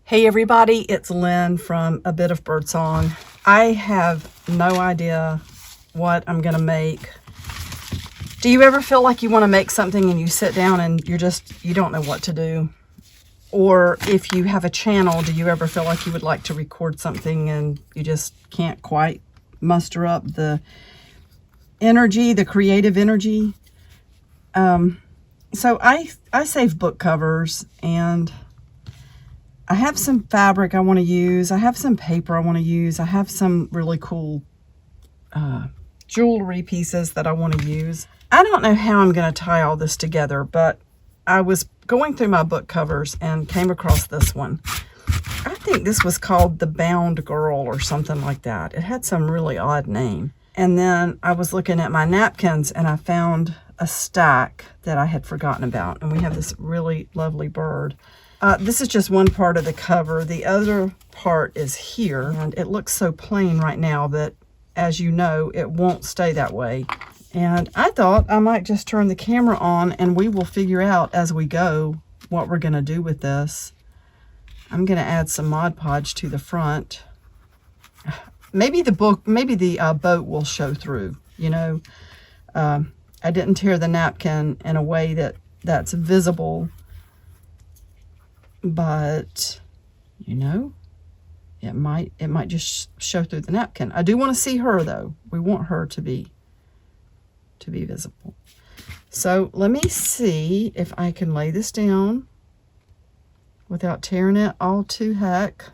Hey everybody, it's Lynn from A Bit of Birdsong. I have no idea what I'm gonna make. Do you ever feel like you want to make something and you sit down and you don't know what to do? Or if you have a channel, do you ever feel like you would like to record something and you just can't quite muster up the energy, the creative energy? So I save book covers, and I have some fabric I want to use. I have some paper I want to use. I have some really cool jewelry pieces that I want to use. I don't know how I'm going to tie all this together, but I was going through my book covers and came across this one. I think this was called The Bound Girl or something like that. It had some really odd name. And then I was looking at my napkins and I found a stack that I had forgotten about. And we have this really lovely bird. This is just one part of the cover. The other part is here, and it looks so plain right now that, as you know, it won't stay that way. And I thought I might just turn the camera on and we will figure out as we go what we're going to do with this. I'm going to add some Mod Podge to the front. Maybe the boat will show through, you know. I didn't tear the napkin in a way that's visible. But, you know, it might just show through the napkin. I do want to see her, though. We want her to be visible. So let me see if I can lay this down without tearing it all to heck.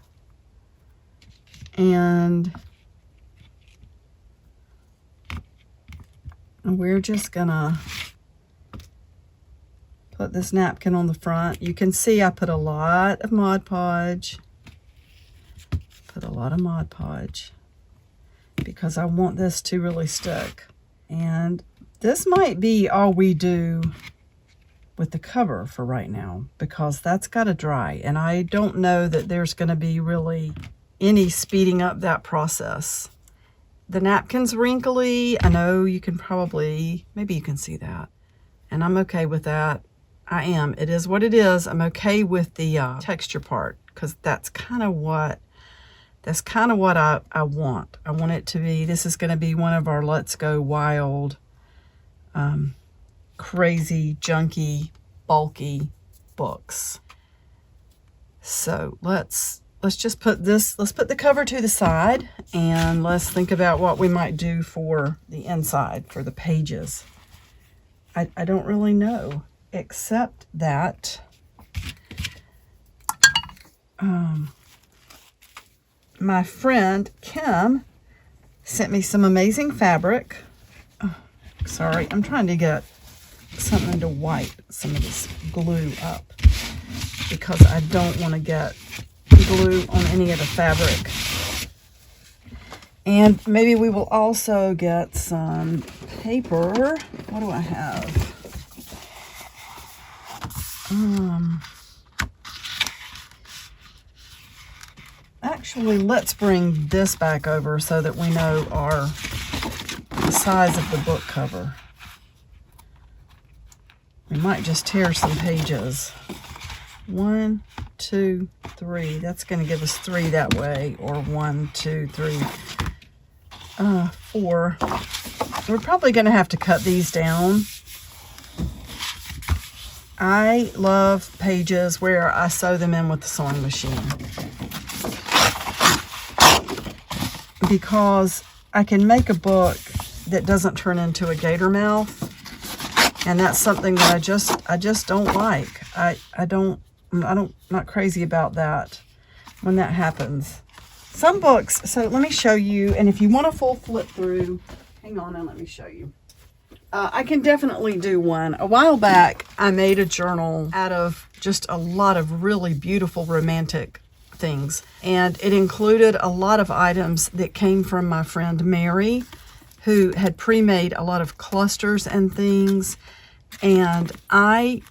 And we're just gonna put this napkin on the front. You can see I put a lot of Mod Podge. Because I want this to really stick. And this might be all we do with the cover for right now, because that's got to dry. And I don't know that there's going to be really any speeding up that process. The napkin's wrinkly. I know you can maybe you can see that. And I'm okay with that. I am. It is what it is. I'm okay with the texture part, because that's kind of what I want. I want it to be, this is going to be one of our Let's Go Wild, crazy, junky, bulky books. So let's just put the cover to the side, and let's think about what we might do for the inside, for the pages. I don't really know, except that my friend Kim sent me some amazing fabric. Oh, sorry, I'm trying to get something to wipe some of this glue up, because I don't want to get glue on any of the fabric. And maybe we will also get some paper. What do I have? Actually, let's bring this back over so that we know the size of the book cover. We might just tear some pages. 1, 2, 3. That's going to give us 3 that way, or 1, 2, 3, 4. We're probably going to have to cut these down. I love pages where I sew them in with the sewing machine, because I can make a book that doesn't turn into a gator mouth, and that's something that I just don't like. I'm not crazy about that when that happens. Some books, so let me show you, and if you want a full flip through, hang on and let me show you. I can definitely do one. A while back, I made a journal out of just a lot of really beautiful romantic things. And it included a lot of items that came from my friend Mary, who had pre-made a lot of clusters and things. And I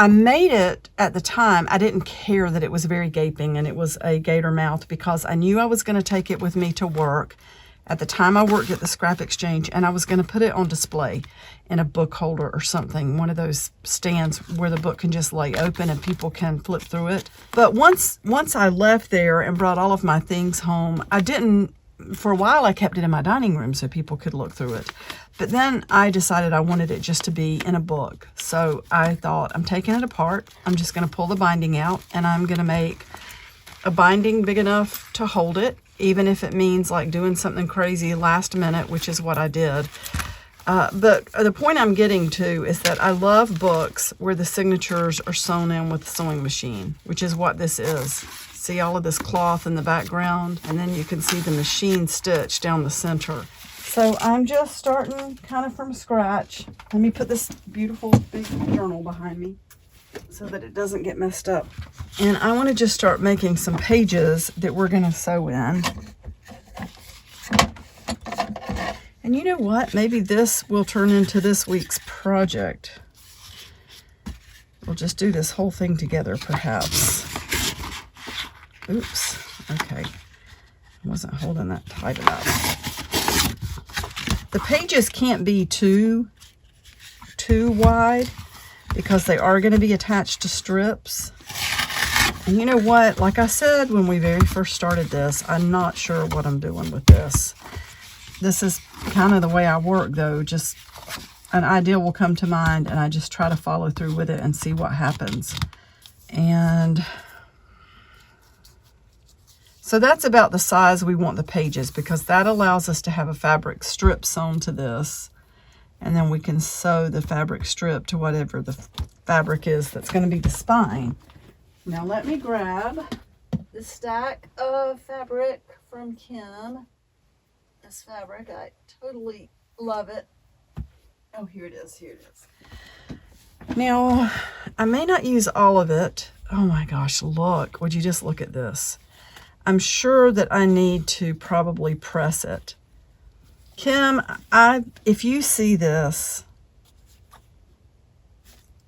made it at the time. I didn't care that it was very gaping and it was a gator mouth, because I knew I was going to take it with me to work. at the time I worked at the scrap exchange, and I was going to put it on display in a book holder or something, one of those stands where the book can just lay open and people can flip through it. But once I left there and brought all of my things home, I didn't, for a while I kept it in my dining room so people could look through it. But then I decided I wanted it just to be in a book. So I thought, I'm taking it apart. I'm just going to pull the binding out, and I'm going to make a binding big enough to hold it, even if it means like doing something crazy last minute, which is what I did. But the point I'm getting to is that I love books where the signatures are sewn in with the sewing machine, which is what this is. See all of this cloth in the background, and then you can see the machine stitch down the center. So I'm just starting kind of from scratch. Let me put this beautiful big journal behind me so that it doesn't get messed up. And I want to just start making some pages that we're going to sew in. And you know what? Maybe this will turn into this week's project. We'll just do this whole thing together, perhaps. Oops. Okay. I wasn't holding that tight enough. The pages can't be too wide because they are going to be attached to strips. And you know what? Like I said when we very first started this, I'm not sure what I'm doing with this. This is kind of the way I work, though. Just an idea will come to mind, and I just try to follow through with it and see what happens. And so that's about the size we want the pages, because that allows us to have a fabric strip sewn to this. And then we can sew the fabric strip to whatever the fabric is that's going to be the spine. Now let me grab the stack of fabric from Kim. This fabric, I totally love it. Oh, here it is, here it is. Now, I may not use all of it. Oh my gosh, look, would you just look at this? I'm sure that I need to probably press it. Kim, if you see this,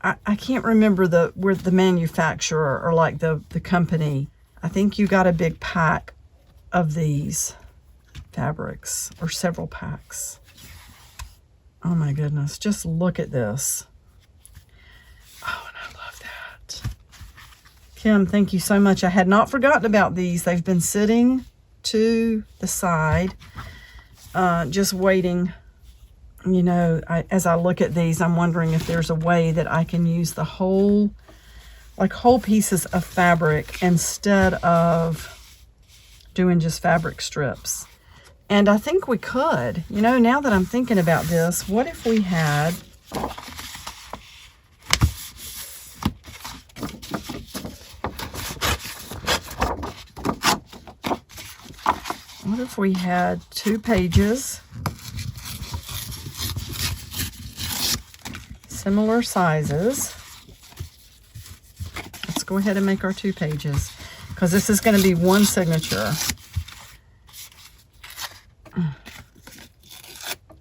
I can't remember where the manufacturer or like the company. I think you got a big pack of these fabrics, or several packs. Oh my goodness, just look at this. Oh, and I love that. Kim, thank you so much. I had not forgotten about these. They've been sitting to the side, just waiting. You know, as I look at these, I'm wondering if there's a way that I can use the whole pieces of fabric instead of doing just fabric strips. And I think we could. You know, now that I'm thinking about this, what if we had two pages, similar sizes. Let's go ahead and make our 2 pages, because this is going to be one signature.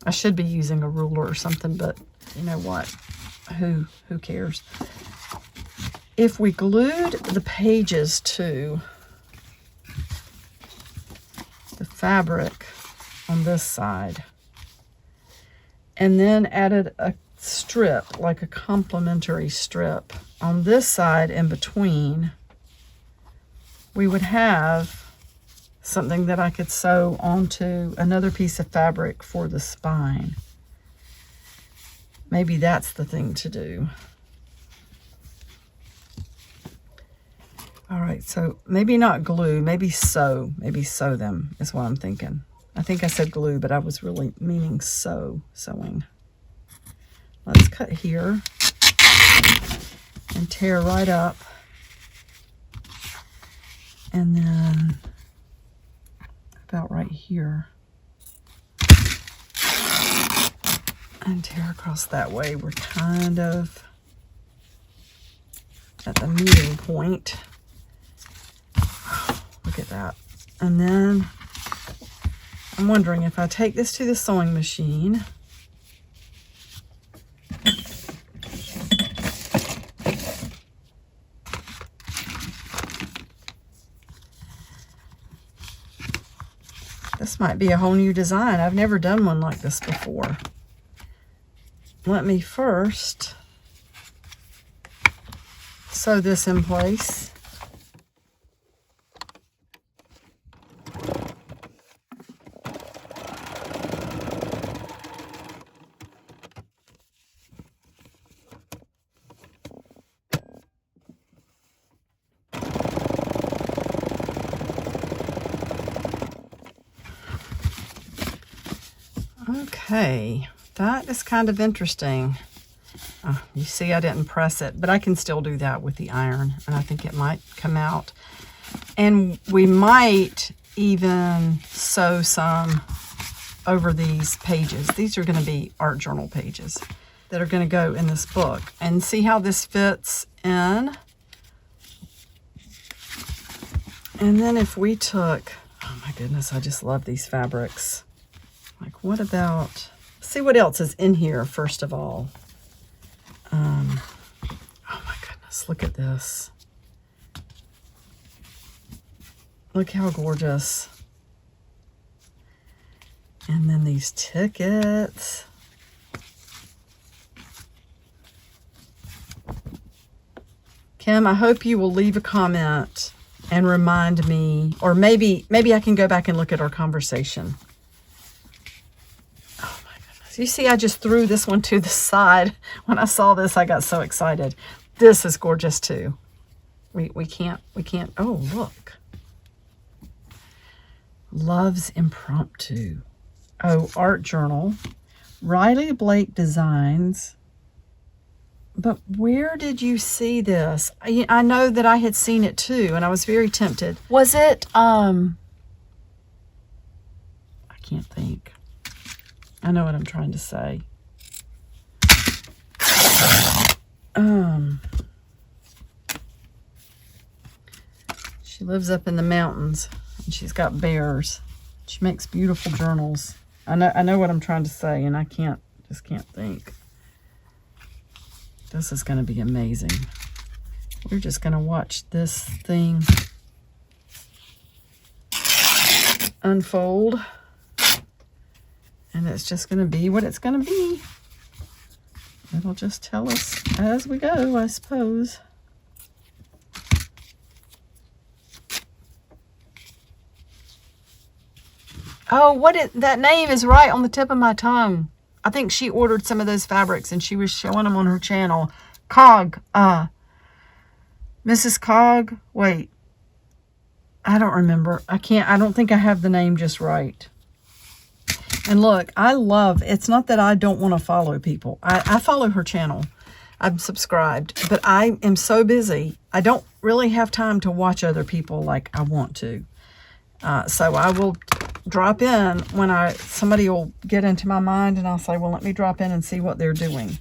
I should be using a ruler or something, but you know what? Who cares? If we glued the pages to the fabric on this side, and then added a strip, like a complementary strip on this side in between, we would have something that I could sew onto another piece of fabric for the spine. Maybe that's the thing to do. All right, so maybe not glue, maybe sew them is what I'm thinking. I think I said glue, but I was really meaning sewing. Let's cut here and tear right up. And then about right here. And tear across that way. We're kind of at the meeting point. Look at that. And then I'm wondering if I take this to the sewing machine. This might be a whole new design. I've never done one like this before. Let me first sew this in place. Okay, that is kind of interesting. You see I didn't press it, but I can still do that with the iron, and I think it might come out. And we might even sew some over these pages. These are going to be art journal pages that are going to go in this book. And see how this fits in? And then if we took, oh my goodness, I just love these fabrics. Like, what about, see what else is in here, first of all. Oh my goodness, look at this. Look how gorgeous. And then these tickets. Kim, I hope you will leave a comment and remind me, or maybe I can go back and look at our conversation. You see, I just threw this one to the side. When I saw this, I got so excited. This is gorgeous too. We can't, oh, look. Love's Impromptu. Oh, art journal. Riley Blake Designs. But where did you see this? I know that I had seen it too, and I was very tempted. Was it, I can't think. I know what I'm trying to say. She lives up in the mountains, and she's got bears. She makes beautiful journals. I know what I'm trying to say, and I just can't think. This is going to be amazing. We're just going to watch this thing unfold. And it's just going to be what it's going to be. It'll just tell us as we go, I suppose. Oh, that name is right on the tip of my tongue. I think she ordered some of those fabrics and she was showing them on her channel. Cog. Mrs. Cog. Wait. I don't remember. I don't think I have the name just right. And look, it's not that I don't want to follow people. I follow her channel. I'm subscribed, but I am so busy. I don't really have time to watch other people like I want to. So I will drop in when somebody will get into my mind and I'll say, well, let me drop in and see what they're doing.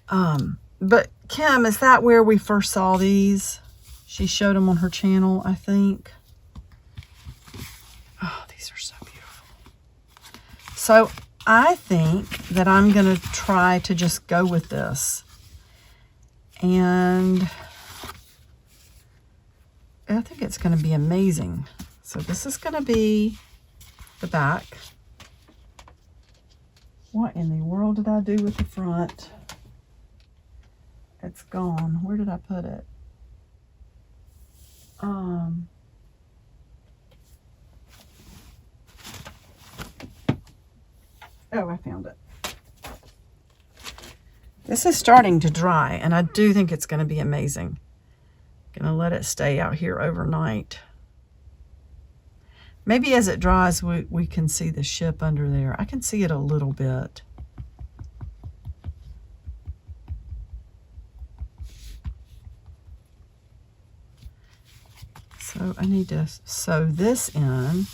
But Kim, is that where we first saw these? She showed them on her channel, I think. Oh, these are so beautiful. So I think that I'm going to try to just go with this. And I think it's going to be amazing. So this is going to be the back. What in the world did I do with the front? It's gone. Where did I put it? Oh, I found it. This is starting to dry, and I do think it's going to be amazing. Gonna let it stay out here overnight. Maybe as it dries, we can see the ship under there. I can see it a little bit. So I need to sew this in.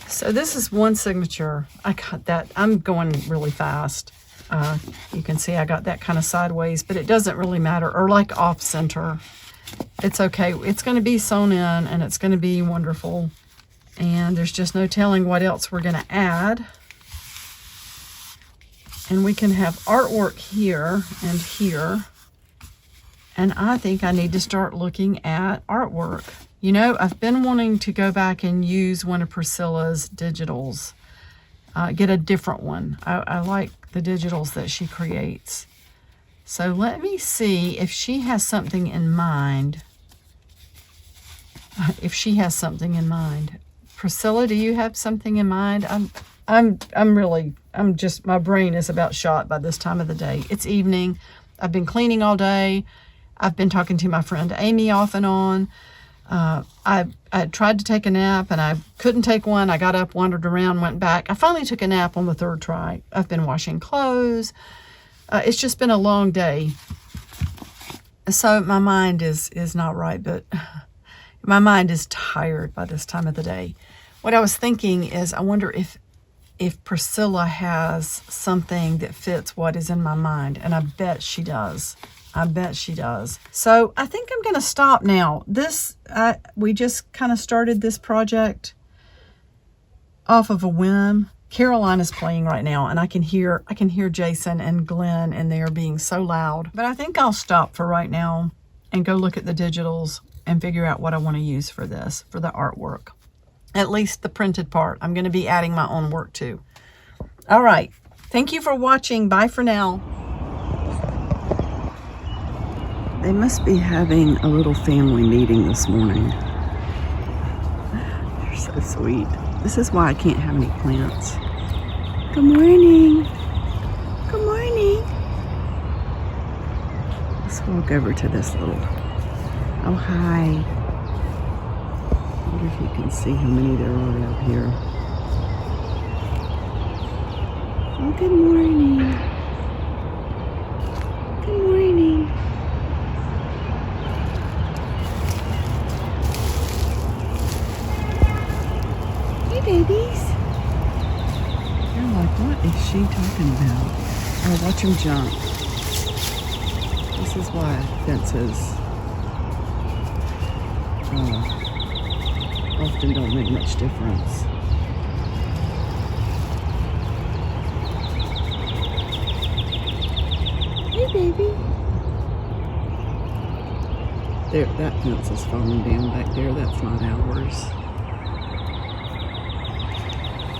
So this is one signature. I got that. I'm going really fast. You can see I got that kind of sideways, but it doesn't really matter, or like off center. It's okay. It's going to be sewn in and it's going to be wonderful. And there's just no telling what else we're going to add. And we can have artwork here and here. And I think I need to start looking at artwork. You know, I've been wanting to go back and use one of Priscilla's digitals. Get a different one. I like the digitals that she creates. So let me see if she has something in mind. If she has something in mind. Priscilla, do you have something in mind? I'm just, my brain is about shot by this time of the day. It's evening. I've been cleaning all day. I've been talking to my friend Amy off and on. I tried to take a nap and I couldn't take one. I got up, wandered around, went back. I finally took a nap on the third try. I've been washing clothes. It's just been a long day. So my mind is not right, but my mind is tired by this time of the day. What I was thinking is, I wonder if Priscilla has something that fits what is in my mind, and I bet she does. I bet she does. So I think I'm going to stop now. We just kind of started this project off of a whim. Caroline is playing right now, and I can hear Jason and Glenn, and they are being so loud. But I think I'll stop for right now and go look at the digitals and figure out what I want to use for this, for the artwork. At least the printed part. I'm going to be adding my own work too. All right. Thank you for watching. Bye for now. They must be having a little family meeting this morning. They're so sweet. This is why I can't have any plants. Good morning. Good morning. Let's walk over to this little... Oh, hi. I wonder if you can see how many there are out here. Oh, good morning. Good morning. Hey, babies. They're like, what is she talking about? Oh, watch them jump. This is why fences often don't make much difference. Hey, baby. There, that fence is falling down back there. That's not ours.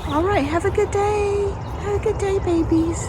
All right, have a good day. Have a good day, babies.